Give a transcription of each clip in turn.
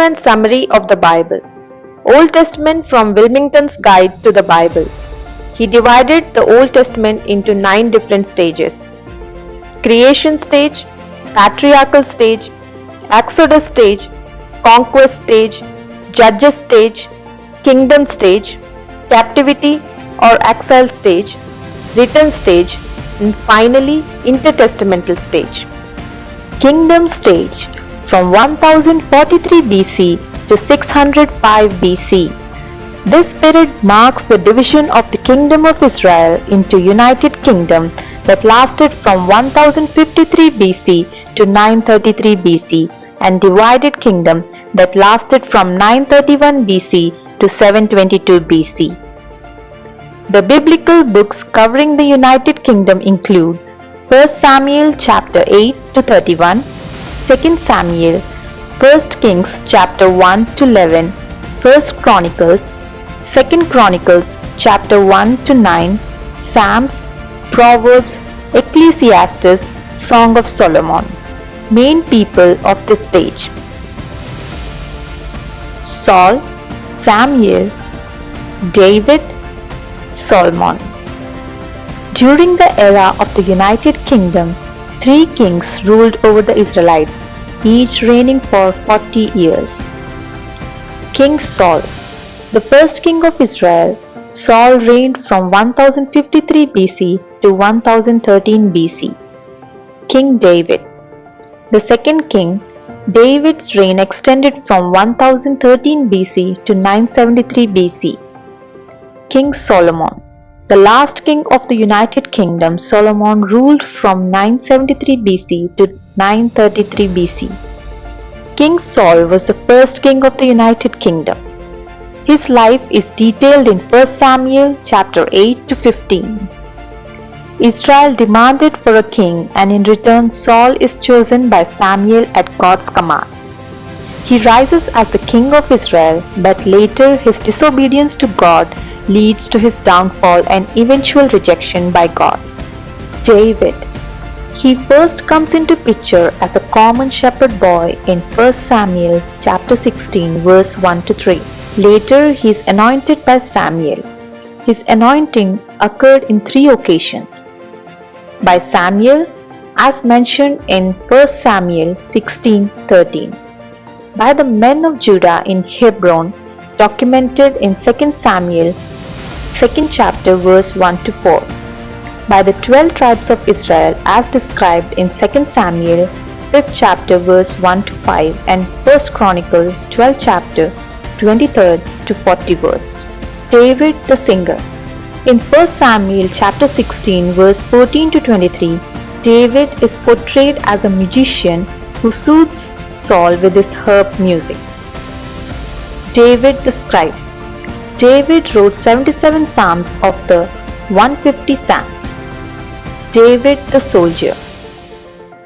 and Summary of the Bible. Old Testament from Wilmington's Guide to the Bible. He divided the Old Testament into 9 different stages: creation stage, patriarchal stage, Exodus stage, conquest stage, judges stage, kingdom stage, captivity or exile stage, return stage, and finally intertestamental stage. Kingdom stage from 1043 BC to 605 BC. This period marks the division of the Kingdom of Israel into United Kingdom that lasted from 1053 BC to 933 BC and divided kingdom that lasted from 931 BC to 722 BC. The biblical books covering the United Kingdom include 1 Samuel chapter 8 to 31, 2 Samuel, 1 Kings chapter 1 to 11, 1 Chronicles, 2 Chronicles chapter 1 to 9, Psalms, Proverbs, Ecclesiastes, Song of Solomon. Main people of this stage: Saul, Samuel, David, Solomon. During the era of the United Kingdom, 3 kings ruled over the Israelites, each reigning for 40 years. King Saul, the first king of Israel, Saul reigned from 1053 BC to 1013 BC. King David, the second king, David's reign extended from 1013 BC to 973 BC. King Solomon, the last king of the United Kingdom, Solomon ruled from 973 BC to 933 BC. King Saul was the first king of the United Kingdom. His life is detailed in 1 Samuel chapter 8 to 15. Israel demanded for a king, and in return Saul is chosen by Samuel at God's command. He rises as the king of Israel, but later his disobedience to God leads to his downfall and eventual rejection by God. David. He first comes into picture as a common shepherd boy in 1 Samuel chapter 16 verse 1 to 3. Later he is anointed by Samuel. His anointing occurred in 3 occasions. By Samuel, as mentioned in 1 Samuel 16:13. By the men of Judah in Hebron, documented in 2 Samuel 2nd chapter verse 1 to 4. By the 12 tribes of Israel as described in 2 Samuel 5th chapter verse 1 to 5 and 1 Chronicle 12th chapter 23rd to 40 verse. David the singer. In 1 Samuel chapter 16 verse 14 to 23, David is portrayed as a musician who soothes Saul with his harp music. David the scribe. David wrote 77 psalms of the 150 psalms. David the soldier.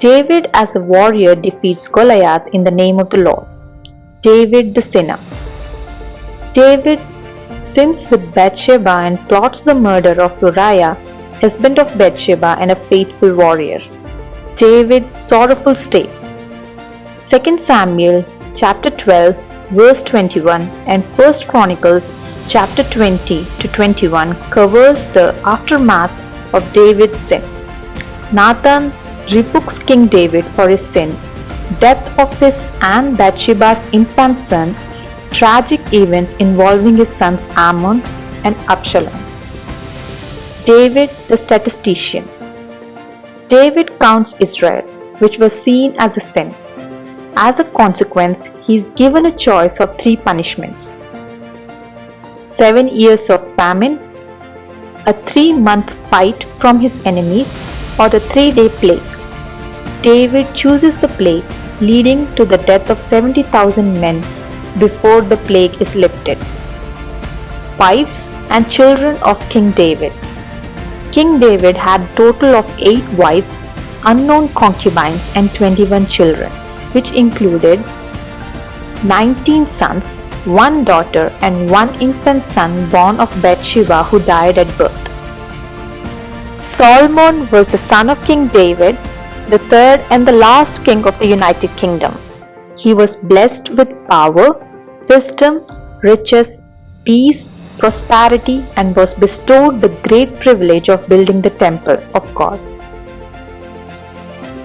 David as a warrior defeats Goliath in the name of the Lord. David the sinner. David sins with Bathsheba and plots the murder of Uriah, husband of Bathsheba and a faithful warrior. David's sorrowful state. 2 Samuel chapter 12 verse 21 and 1 Chronicles chapter 20 to 21 covers the aftermath of David's sin. Nathan rebukes King David for his sin, death of his and Bathsheba's infant son, tragic events involving his sons Ammon and Absalom. David the statistician. David counts Israel, which was seen as a sin. As a consequence, he is given a choice of 3 punishments: 7 years of famine, a 3-month fight from his enemies, or the 3-day plague. David chooses the plague, leading to the death of 70,000 men before the plague is lifted. Wives and children of King David. King David had a total of 8 wives, unknown concubines, and 21 children, which included 19 sons, 1 daughter, and 1 infant son born of Bathsheba who died at birth. Solomon was the son of King David, the third and the last king of the United Kingdom. he was blessed with power, wisdom, riches, peace, prosperity, and was bestowed the great privilege of building the temple of God.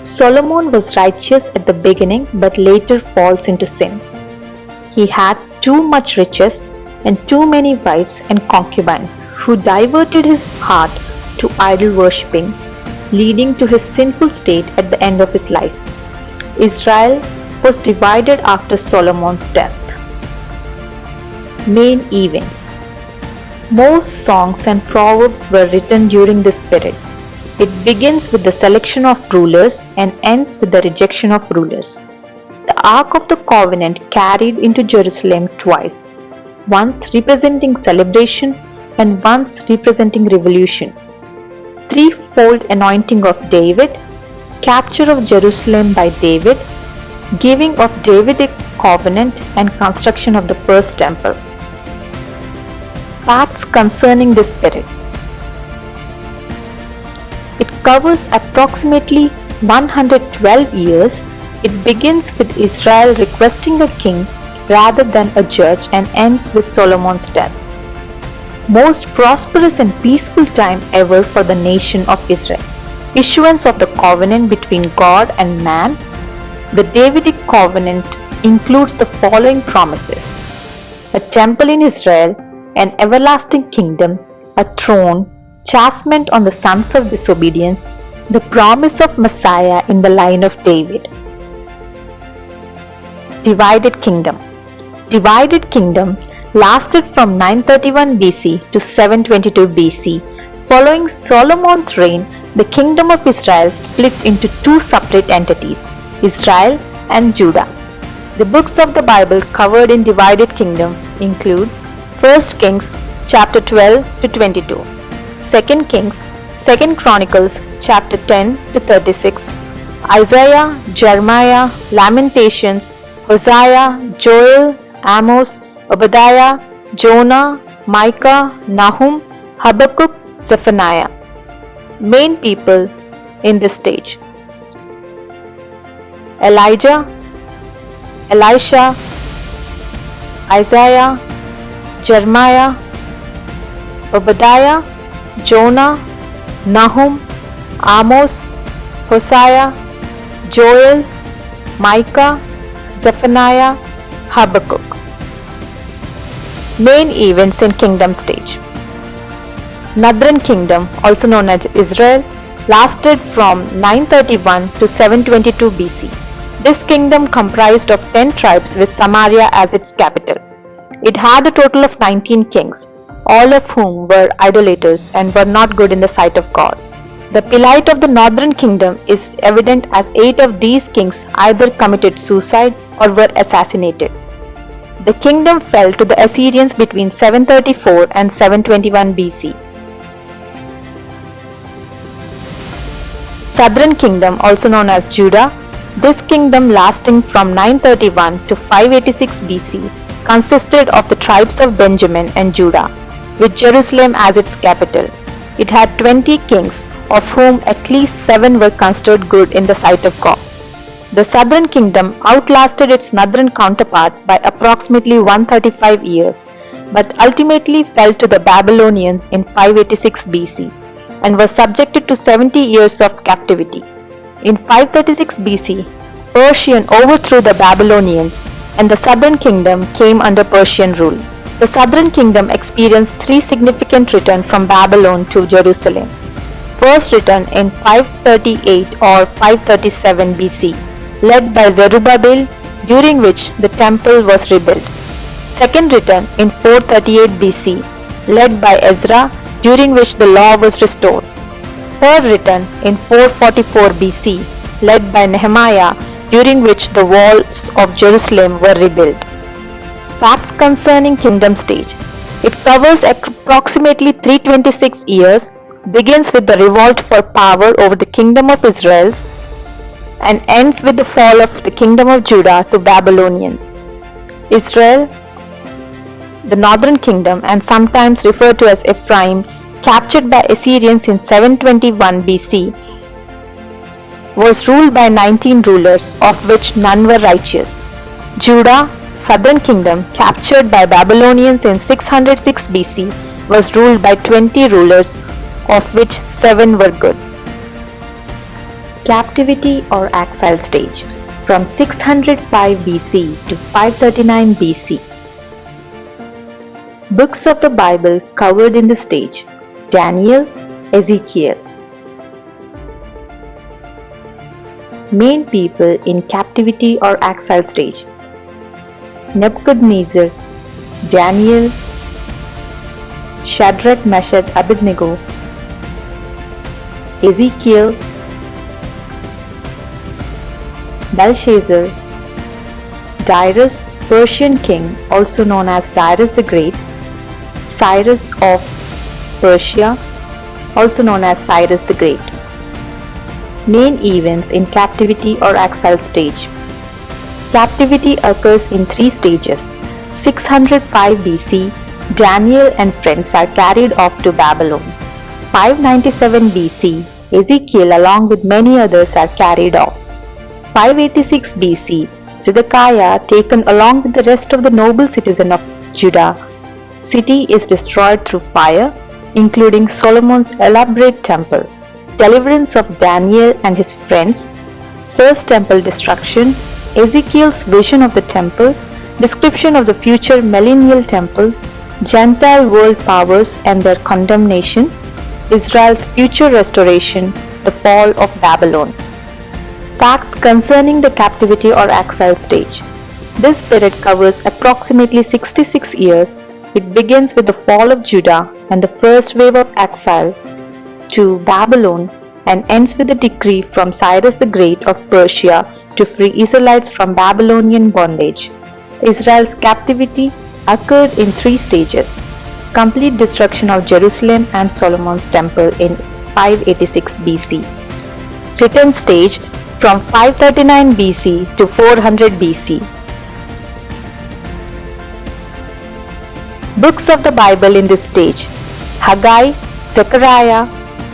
Solomon was righteous at the beginning but later falls into sin. He had too much riches and too many wives and concubines who diverted his heart to idol worshipping, leading to his sinful state at the end of his life. Israel was divided after Solomon's death. Main events. Most songs and proverbs were written during this period. It begins with the selection of rulers and ends with the rejection of rulers. The Ark of the Covenant carried into Jerusalem twice, once representing celebration and once representing revolution. Threefold anointing of David, capture of Jerusalem by David, giving of Davidic covenant and construction of the first temple. Facts concerning this period. It covers approximately 112 years. It begins with Israel requesting a king rather than a judge and ends with Solomon's death. Most prosperous and peaceful time ever for the nation of Israel. Issuance of the covenant between God and man. The Davidic covenant includes the following promises: a temple in Israel, an everlasting kingdom, a throne, chastisement on the sons of disobedience, the promise of Messiah in the line of David. Divided kingdom. Divided kingdom lasted from 931 BC to 722 BC. Following Solomon's reign, the kingdom of Israel split into two separate entities, Israel and Judah. The books of the Bible covered in divided kingdom include 1 Kings chapter 12 to 22, 2 Kings, 2 Chronicles chapter 10 to 36, Isaiah, Jeremiah, Lamentations, Hosea, Joel, Amos, Obadiah, Jonah, Micah, Nahum, Habakkuk, Zephaniah. Main people in this stage: Elijah, Elisha, Isaiah, Jeremiah, Obadiah, Jonah, Nahum, Amos, Hosea, Joel, Micah, Zephaniah, Habakkuk. Main events in kingdom stage. Northern Kingdom, also known as Israel, lasted from 931 to 722 BC. This kingdom comprised of 10 tribes with Samaria as its capital. It had a total of 19 kings, all of whom were idolaters and were not good in the sight of God. The plight of the northern kingdom is evident as 8 of these kings either committed suicide or were assassinated. The kingdom fell to the Assyrians between 734 and 721 BC. Southern Kingdom, also known as Judah, this kingdom lasting from 931 to 586 BC consisted of the tribes of Benjamin and Judah, with Jerusalem as its capital. It had 20 kings, of whom at least 7 were considered good in the sight of God. The southern kingdom outlasted its northern counterpart by approximately 135 years, but ultimately fell to the Babylonians in 586 BC and was subjected to 70 years of captivity. In 536 BC, Persia overthrew the Babylonians and the southern kingdom came under Persian rule. The southern kingdom experienced 3 significant returns from Babylon to Jerusalem. First return in 538 or 537 BC, led by Zerubbabel, during which the temple was rebuilt. Second return in 438 BC, led by Ezra, during which the law was restored. Third return in 444 BC, led by Nehemiah, during which the walls of Jerusalem were rebuilt. Facts concerning kingdom stage. It covers approximately 326 years, begins with the revolt for power over the kingdom of Israel, and ends with the fall of the kingdom of Judah to Babylonians. Israel, the northern kingdom, and sometimes referred to as Ephraim, captured by Assyrians in 721 BC, was ruled by 19 rulers, of which none were righteous. Judah, southern kingdom, captured by Babylonians in 606 BC, was ruled by 20 rulers, of which 7 were good. Captivity or exile stage from 605 BC to 539 BC. Books of the Bible covered in the stage: Daniel, Ezekiel. Main people in captivity or exile stage: Nebuchadnezzar, Daniel, Shadrach, Meshach, Abednego, Ezekiel, Belshazzar, Darius, Persian king, also known as Darius the Great, Cyrus of Persia, also known as Cyrus the Great. Main events in captivity or exile stage. Captivity occurs in 3 stages. 605 BC, Daniel and friends are carried off to Babylon. 597 BC, Ezekiel along with many others are carried off. 586 BC, Zedekiah, taken along with the rest of the noble citizens of Judah. City is destroyed through fire, including Solomon's elaborate temple. Deliverance of Daniel and his friends. First temple destruction. Ezekiel's vision of the temple. Description of the future millennial temple. Gentile world powers and their condemnation. Israel's future restoration. The fall of Babylon. Facts concerning the captivity or exile stage. This period covers approximately 66 years. It begins with the fall of Judah and the first wave of exile to Babylon and ends with a decree from Cyrus the Great of Persia to free Israelites from Babylonian bondage. Israel's captivity occurred in 3 stages. Complete destruction of Jerusalem and Solomon's temple in 586 BC. Return stage from 539 BC to 400 BC. Books of the Bible in this stage: Haggai, Zechariah,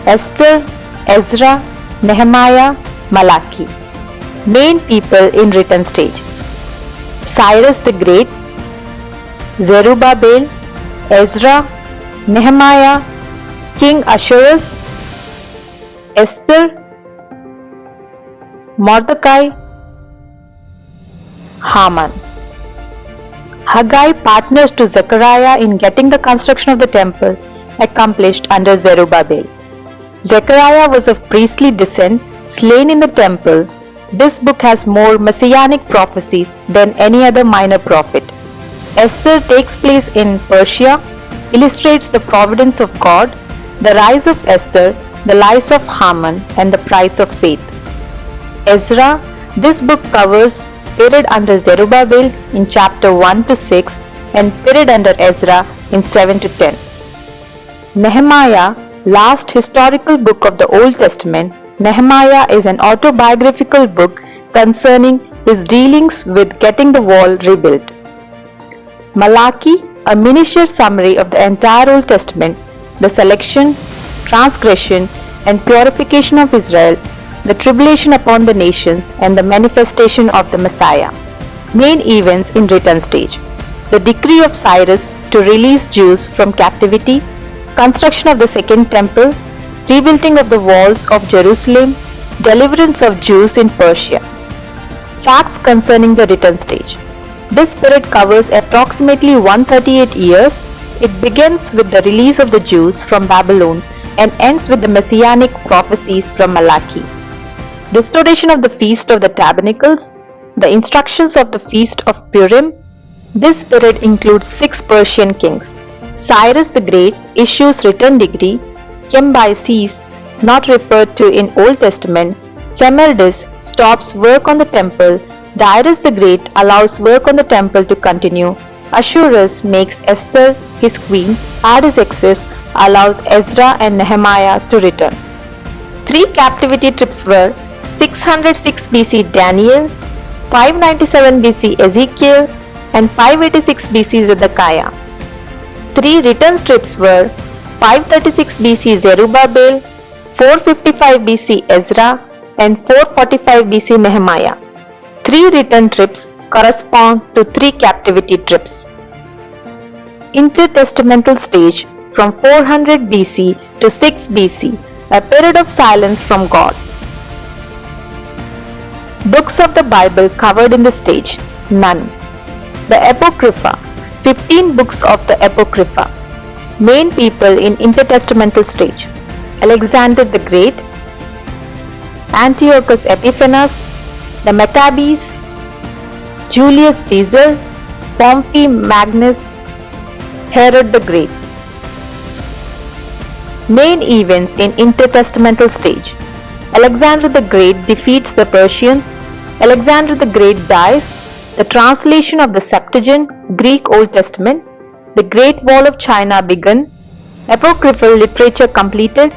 Esther, Ezra, Nehemiah, Malachi. Main people in written stage: Cyrus the Great, Zerubbabel, Ezra, Nehemiah, King Ahasuerus, Esther, Mordecai, Haman. Haggai partners to Zechariah in getting the construction of the temple accomplished under Zerubbabel. Zechariah was of priestly descent, slain in the temple. This book has more messianic prophecies than any other minor prophet. Esther takes place in Persia, illustrates the providence of God, the rise of Esther, the lies of Haman, and the price of faith. Ezra, this book covers period under Zerubbabel in chapter 1 to 6 and period under Ezra in 7 to 10. Nehemiah, last historical book of the Old Testament. Nehemiah is an autobiographical book concerning his dealings with getting the wall rebuilt. Malachi, a miniature summary of the entire Old Testament, the selection, transgression, and purification of Israel, the tribulation upon the nations, and the manifestation of the Messiah. Main events in written stage: the decree of Cyrus to release Jews from captivity, construction of the second temple, rebuilding of the walls of Jerusalem, deliverance of Jews in Persia. Facts concerning the written stage. This period covers approximately 138 years. It begins with the release of the Jews from Babylon and ends with the messianic prophecies from Malachi. Restoration of the Feast of the Tabernacles, the instructions of the Feast of Purim. This period includes 6 Persian kings. Cyrus the Great issues written decree. Cambyses, not referred to in Old Testament. Semerdis stops work on the temple. Darius the Great allows work on the temple to continue. Ahasuerus makes Esther his queen. Artaxerxes allows Ezra and Nehemiah to return. 3 captivity trips were 606 BC Daniel, 597 BC Ezekiel, and 586 BC Zedekiah. 3 return trips were 536 BC Zerubbabel, 455 BC Ezra, and 445 BC Nehemiah. 3 return trips correspond to 3 captivity trips. Intertestamental stage from 400 BC to 6 BC, a period of silence from God. Books of the Bible covered in the stage, none. The Apocrypha, 15 books of the Apocrypha. Main people in intertestamental stage: Alexander the Great, Antiochus Epiphanes, the Maccabees, Julius Caesar, Pompey Magnus, Herod the Great. Main events in intertestamental stage: Alexander the Great defeats the Persians, Alexander the Great dies, the translation of the Septuagint, Greek Old Testament, the Great Wall of China begun, apocryphal literature completed,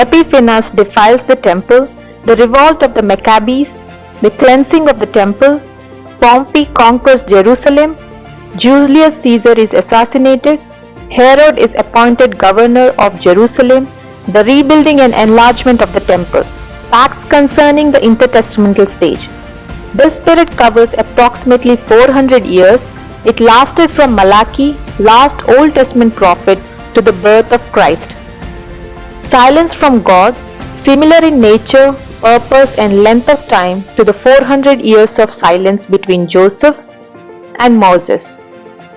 Epiphanes defiles the temple, the revolt of the Maccabees, the cleansing of the temple, Pompey conquers Jerusalem, Julius Caesar is assassinated, Herod is appointed governor of Jerusalem, the rebuilding and enlargement of the temple. Facts concerning the intertestamental stage. This period covers approximately 400 years. It lasted from Malachi, last Old Testament prophet, to the birth of Christ. Silence from God, similar in nature, purpose and length of time to the 400 years of silence between Joseph and Moses.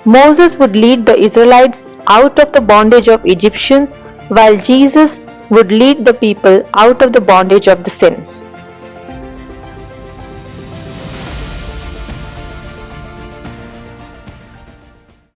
Moses would lead the Israelites out of the bondage of Egyptians, while Jesus would lead the people out of the bondage of the sin.